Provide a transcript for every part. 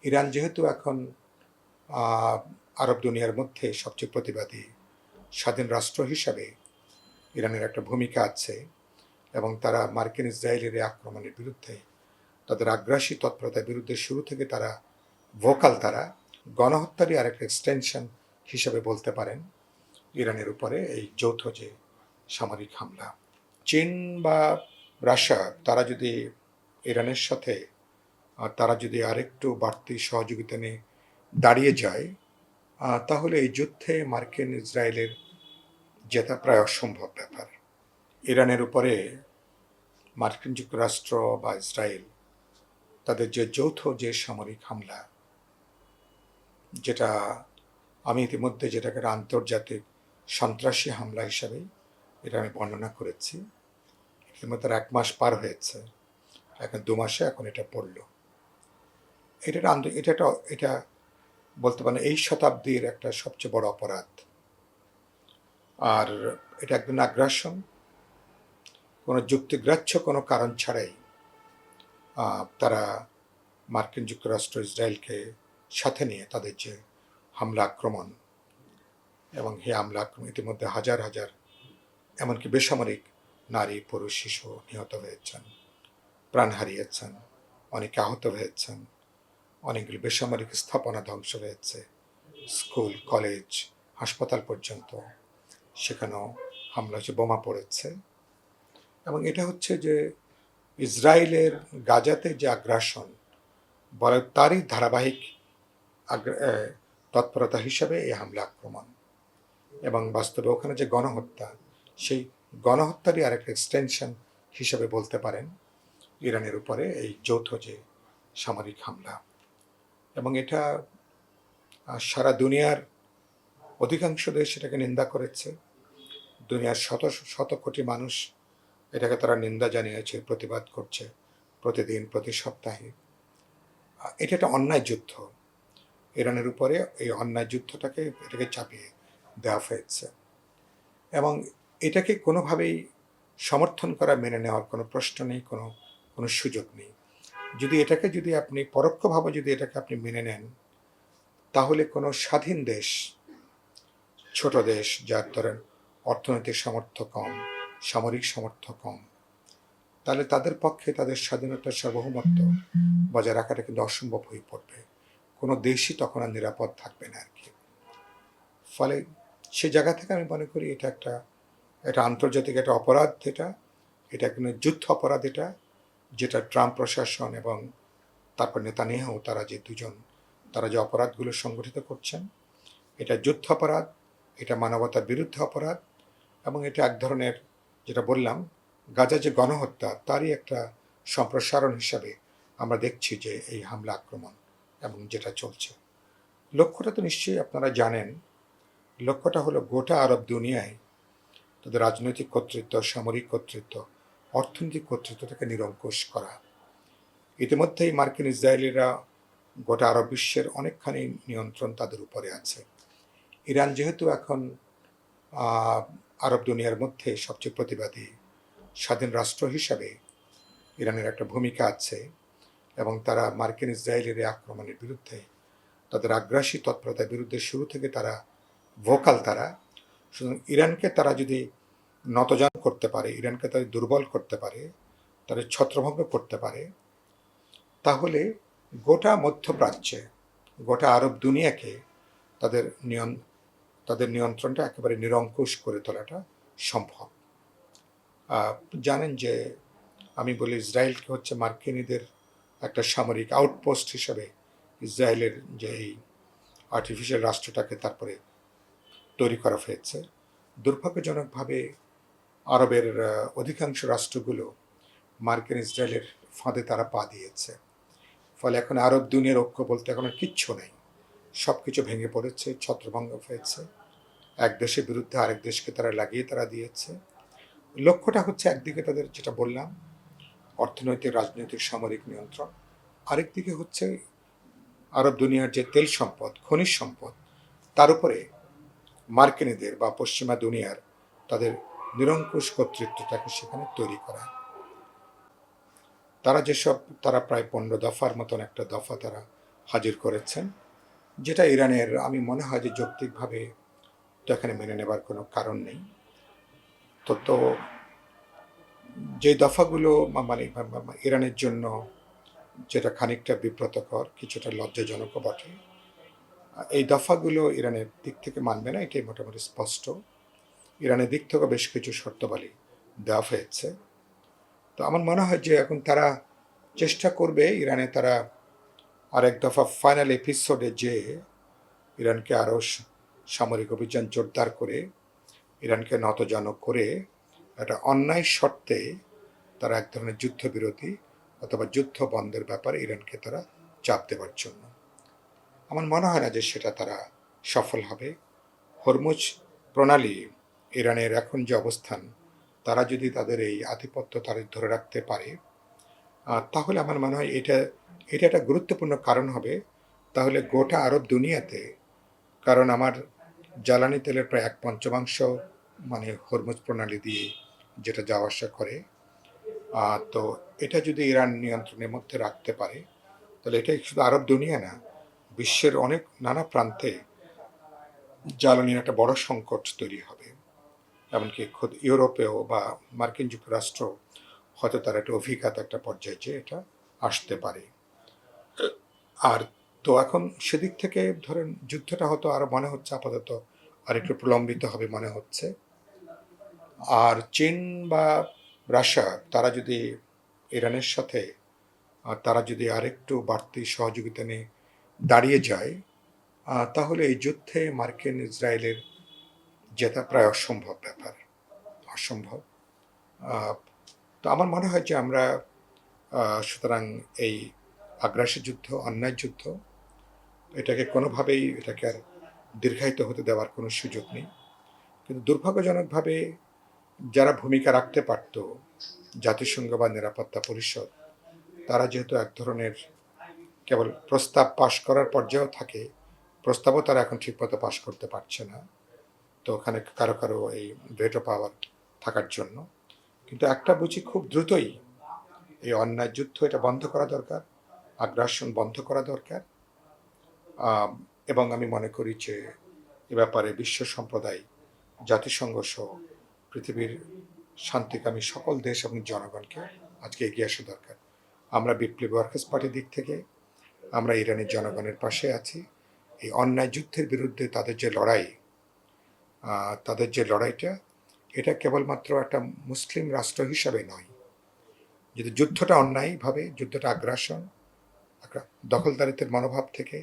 Iran যেহেতু এখন আরব দুনিয়ার মধ্যে সবচেয়ে প্রতিবাদী স্বাধীন রাষ্ট্র হিসাবে ইরানের একটা ভূমিকা আছে এবং তারা মার্কিন ইসরায়েলের এই আক্রমণের বিরুদ্ধে তাদের আগ্রাসী তৎপরতার বিরুদ্ধে শুরু থেকে তারা ভোকাল, তারা গণহত্যারই আরেকটা এক্সটেনশন হিসেবে বলতে পারেন ইরানের উপরে এই যৌথ যে সামরিক হামলা। চীন বা রাশিয়া তারা যদি ইরানের সাথে তারা যদি আরেকটু বাড়তি সহযোগিতা নিয়ে দাঁড়িয়ে যায়, তাহলে এই যুদ্ধে মার্কিন ইসরায়েলের জেতা প্রায় অসম্ভব ব্যাপার। ইরানের উপরে মার্কিন যুক্তরাষ্ট্র বা ইসরায়েল তাদের যে যৌথ যে সামরিক হামলা, যেটা আমি ইতিমধ্যে যেটাকে একটা আন্তর্জাতিক সন্ত্রাসী হামলা হিসাবে এটা আমি বর্ণনা করেছি। ইতিমধ্যে 1 মাস পার হয়েছে, এখন 2 মাসে এখন এটা পড়ল। এটা বলতে পারেন এই শতাব্দীর একটা সবচেয়ে বড় অপরাধ। আর এটা একদম আগ্রাসন, কোনো যুক্তিগ্রাহ্য কোনো কারণ ছাড়াই তারা মার্কিন যুক্তরাষ্ট্র ইসরায়েলকে সাথে নিয়ে তাদের যে হামলা আক্রমণ, এবং এই হামলা আক্রমণ ইতিমধ্যে হাজার হাজার এমনকি বেসামরিক নারী পুরুষ শিশু নিহত হয়েছেন, প্রাণ হারিয়েছেন, অনেকে আহত হয়েছেন, অনেকগুলি বেসামরিক স্থাপনা ধ্বংস হয়েছে, স্কুল কলেজ হাসপাতাল পর্যন্ত সেখানেও হামলা হচ্ছে, বোমা পড়েছে। এবং এটা হচ্ছে যে ইসরায়েলের গাজাতে যে আগ্রাসন বলে তারই ধারাবাহিক তৎপরতা হিসাবে এই হামলা আক্রমণ, এবং বাস্তবে ওখানে যে গণহত্যা, সেই গণহত্যারই আরেকটা এক্সটেনশন হিসাবে বলতে পারেন ইরানের উপরে এই যৌথ যে সামরিক হামলা। এবং এটা সারা দুনিয়ার অধিকাংশ দেশ এটাকে নিন্দা করেছে। দুনিয়ার শত শত কোটি মানুষ এটাকে তারা নিন্দা জানিয়েছে, প্রতিবাদ করছে প্রতিদিন, প্রতি সপ্তাহে। এটা একটা অন্যায় যুদ্ধ। ইরানের উপরে এই অন্যায় এটাকে চাপিয়ে দেওয়া হয়েছে, এবং এটাকে কোনোভাবেই সমর্থন করা, মেনে নেওয়ার কোনো প্রশ্ন নেই, কোনো সুযোগ নেই। যদি আপনি পরোক্ষভাবে এটাকে আপনি মেনে নেন, তাহলে কোনো স্বাধীন দেশ, ছোট দেশ যার ধরেন অর্থনৈতিক সামর্থ্য কম, সামরিক সামর্থ্য কম, তাহলে তাদের পক্ষে তাদের স্বাধীনতার সার্বভৌমত্ব বজায় রাখাটা কিন্তু অসম্ভব হয়ে পড়বে। কোনো দেশই তখন আর নিরাপদ থাকবে না আর কি। ফলে সে জায়গা থেকে আমি মনে করি এটা আন্তর্জাতিক একটা অপরাধ। এটা কোনো যুদ্ধ অপরাধ, যেটা ট্রাম্প প্রশাসন এবং তারপর নেতানিয়াহু তারা যে অপরাধগুলো সংগঠিত করছেন, এটা যুদ্ধ অপরাধ, এটা মানবতার বিরুদ্ধে অপরাধ, এবং এটা এক ধরনের, যেটা বললাম, গাজা যে গণহত্যা তারই একটা সম্প্রসারণ হিসাবে আমরা দেখছি যে এই হামলা আক্রমণ এবং যেটা চলছে। লক্ষ্যটা তো নিশ্চয়ই আপনারা জানেন। লক্ষ্যটা হলো গোটা আরব দুনিয়ায় তাদের রাজনৈতিক কর্তৃত্ব, সামরিক কর্তৃত্ব, অর্থনৈতিক কর্তৃত্বটাকে নিরঙ্কুশ করা। ইতিমধ্যেই মার্কিন ইসরায়েলিরা গোটা আরব বিশ্বের অনেকখানি নিয়ন্ত্রণ তাদের উপরে আছে। ইরান যেহেতু এখন আরব দুনিয়ার মধ্যে সবচেয়ে প্রতিবাদী স্বাধীন রাষ্ট্র হিসাবে ইরানের একটা ভূমিকা আছে, এবং তারা মার্কিন ইসরায়েলের এই আক্রমণের বিরুদ্ধে তাদের আগ্রাসী তৎপরতার বিরুদ্ধে শুরু থেকে তারা ভোকাল, তারা সুতরাং ইরানকে তারা যদি নতজান করতে পারে, ইরানকে তারা দুর্বল করতে পারে, তাদের ছত্রভঙ্গ করতে পারে, তাহলে গোটা মধ্যপ্রাচ্যে, গোটা আরব দুনিয়াকে তাদের নিয়ন্ত্রণটা একেবারে নিরঙ্কুশ করে তোলাটা সম্ভব। জানেন যে আমি বলি ইসরায়েলকে হচ্ছে মার্কিনীদের একটা সামরিক আউটপোস্ট হিসেবে ইসরায়েলের যে এই আর্টিফিশিয়াল রাষ্ট্রটাকে তারপরে তৈরি করা হয়েছে। দুর্ভাগ্যজনকভাবে আরবের অধিকাংশ রাষ্ট্রগুলো মার্কিন ইসরায়েলের ফাঁদে তারা পা দিয়েছে। ফলে এখন আরব দুনিয়ার ঐক্য বলতে এখন আর কিচ্ছু নেই, সব কিছু ভেঙে পড়েছে, ছত্রভঙ্গ হয়েছে। এক দেশের বিরুদ্ধে আরেক দেশকে তারা লাগিয়ে তারা দিয়েছে। লক্ষ্যটা হচ্ছে একদিকে তাদের, যেটা বললাম, অর্থনৈতিক, রাজনৈতিক, সামরিক নিয়ন্ত্রণ, আরেকদিকে হচ্ছে আরব দুনিয়ার যে তেল সম্পদ, খনিজ সম্পদ, তার উপরে মার্কিনীদের বা পশ্চিমা দুনিয়ার তাদের নিরঙ্কুশ কর্তৃত্বটাকে সেখানে তৈরি করা। তারা প্রায় 15 দফার মতন একটা দফা তারা হাজির করেছেন, যেটা ইরানের আমি মনে হয় যে যৌক্তিকভাবে তো এখানে মেনে নেবার কোনো কারণ নেই। তো যে দফাগুলো মানে ইরানের জন্য যেটা খানিকটা বিব্রতকর, কিছুটা লজ্জাজনকও বটে, এই দফাগুলো ইরানের দিক থেকে মানবে না, এটাই মোটামুটি স্পষ্ট। ইরানের দিক থেকে বেশ কিছু শর্তাবলী দেওয়া হয়েছে। তো আমার মনে হয় যে এখন তারা চেষ্টা করবে, ইরানে তারা আরেক দফা ফাইনাল এপিসোডে যে ইরানকে আরও সামরিক অভিযান জোরদার করে ইরানকে নতজান করে একটা অন্যায় শর্তে তারা এক ধরনের যুদ্ধবিরতি অথবা যুদ্ধ বন্ধের ব্যাপারে ইরানকে তারা চাপ দেওয়ার জন্য। আমার মনে হয় না যে সেটা তারা সফল হবে। হরমুজ প্রণালী, ইরানের এখন যে অবস্থান, তারা যদি তাদের এই আধিপত্য তারা ধরে রাখতে পারে, তাহলে আমার মনে হয় এটা একটা গুরুত্বপূর্ণ কারণ হবে তাহলে গোটা আরব দুনিয়াতে। কারণ আমার জ্বালানি তেলের প্রায় 1/5 মানে হরমুজ প্রণালী দিয়ে যেটা যাওয়া আসা করে। তো এটা যদি ইরান নিয়ন্ত্রণের মধ্যে রাখতে পারে, তাহলে এটাই শুধু আরব দুনিয়া না, বিশ্বের অনেক নানা প্রান্তে জ্বালানির একটা বড় সংকট তৈরি হবে। এমনকি খোদ ইউরোপেও বা মার্কিন যুক্তরাষ্ট্র হয়তো তার একটা অভিজ্ঞতা একটা পর্যায়ে যে এটা আসতে পারে। আর তো এখন সেদিক থেকে ধরেন যুদ্ধটা হয়তো আরো মনে হচ্ছে আপাতত আরেকটু প্রলম্বিত হবে মনে হচ্ছে। আর চীন বা রাশিয়া তারা যদি ইরানের সাথে তারা যদি আরেকটু বাড়তি সহযোগিতা নিয়ে দাঁড়িয়ে যায়, তাহলে এই যুদ্ধে মার্কিন ইসরায়েলের জেতা প্রায় অসম্ভব ব্যাপার, অসম্ভব। তো আমার মনে হয় যে আমরা সুতরাং এই আগ্রাসী যুদ্ধ, অন্যায় যুদ্ধ, এটাকে কোনোভাবেই এটাকে আর দীর্ঘায়িত হতে দেওয়ার কোনো সুযোগ নেই। কিন্তু দুর্ভাগ্যজনকভাবে যারা ভূমিকা রাখতে পারত, জাতিসংঘ বা নিরাপত্তা পরিষদ, তারা যেহেতু এক ধরনের কেবল প্রস্তাব পাশ করার পর্যায়েও থাকে, প্রস্তাবও তারা এখন ঠিকমতো পাশ করতে পারছে না। তো ওখানে কারো কারো এই ভেটো পাওয়ার থাকার জন্য। কিন্তু একটা বুঝি খুব দ্রুতই এই অন্যায় যুদ্ধ এটা বন্ধ করা দরকার, আগ্রাসন বন্ধ করা দরকার। এবং আমি মনে করি যে এ ব্যাপারে বিশ্ব সম্প্রদায়, জাতিসংঘ সহ পৃথিবীর শান্তিকামী সকল দেশ এবং জনগণকে আজকে এগিয়ে আসা দরকার। আমরা বিপ্লবী ওয়ার্কার্স পার্টির দিক থেকে আমরা ইরানের জনগণের পাশে আছি। এই অন্যায় যুদ্ধের বিরুদ্ধে তাদের যে লড়াইটা, এটা কেবলমাত্র একটা মুসলিম রাষ্ট্র হিসাবে নয়। যদি যুদ্ধটা অন্যায়ভাবে, যুদ্ধটা আগ্রাসন, দখলদারিত্বের মনোভাব থেকে,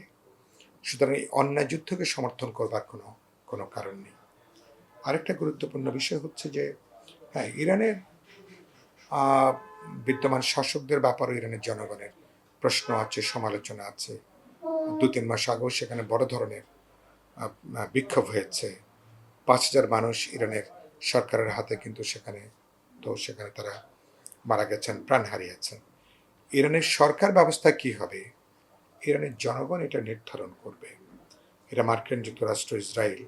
সুতরাং এই অন্যায় যুদ্ধকে সমর্থন করবার কোনো কারণ নেই। আরেকটা গুরুত্বপূর্ণ বিষয় হচ্ছে যে হ্যাঁ, ইরানের বিদ্যমান শাসকদের ব্যাপারে ইরানের জনগণের প্রশ্ন আছে, সমালোচনা আছে। 2-3 মাস আগেও সেখানে বড় ধরনের বিক্ষোভ হয়েছে। 5,000 মানুষ ইরানের সরকারের হাতে কিন্তু সেখানে তারা মারা গেছেন, প্রাণ হারিয়েছেন। ইরানের সরকার ব্যবস্থা কি হবে, ইরানের জনগণ এটা নির্ধারণ করবে। এটা মার্কিন যুক্তরাষ্ট্র, ইসরায়েল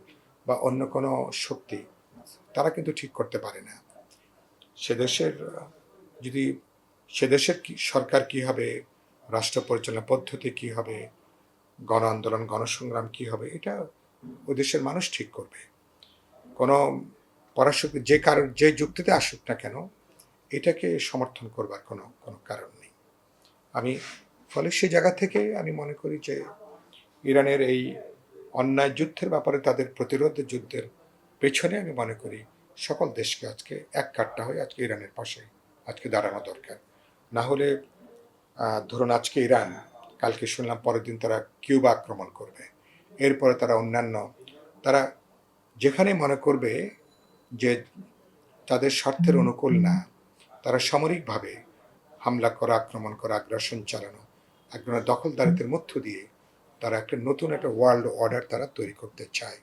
বা অন্য কোনো শক্তি তারা কিন্তু ঠিক করতে পারে না। সে দেশের সরকার কি হবে, রাষ্ট্র পরিচালনা পদ্ধতি কি হবে, গণ আন্দোলন, গণসংগ্রাম কি হবে, এটা ওই দেশের মানুষ ঠিক করবে। কোনো পরাশক্তি যে যুক্তিতে আসুক না কেন, এটাকে সমর্থন করবার কোনো কারণ নেই। ফলে সেই জায়গা থেকে আমি মনে করি যে ইরানের এই অন্যায় যুদ্ধের ব্যাপারে তাদের প্রতিরোধের যুদ্ধের পেছনে আমি মনে করি সকল দেশকে আজকে এক কাট্টা হয়ে আজকে ইরানের পাশে আজকে দাঁড়ানো দরকার। না হলে ধরুন আজকে ইরান, কালকে শুনলাম পরের দিন তারা কিউবা আক্রমণ করবে, এরপরে তারা তারা যেখানে মনে করবে যে তাদের স্বার্থের অনুকূল না, তারা সামরিকভাবে হামলা করা, আক্রমণ করা, আগ্রাসন চালানো, এক ধরনের দখলদারিত্বের মধ্য দিয়ে তারা একটা নতুন একটা ওয়ার্ল্ড অর্ডার তারা তৈরি করতে চায়।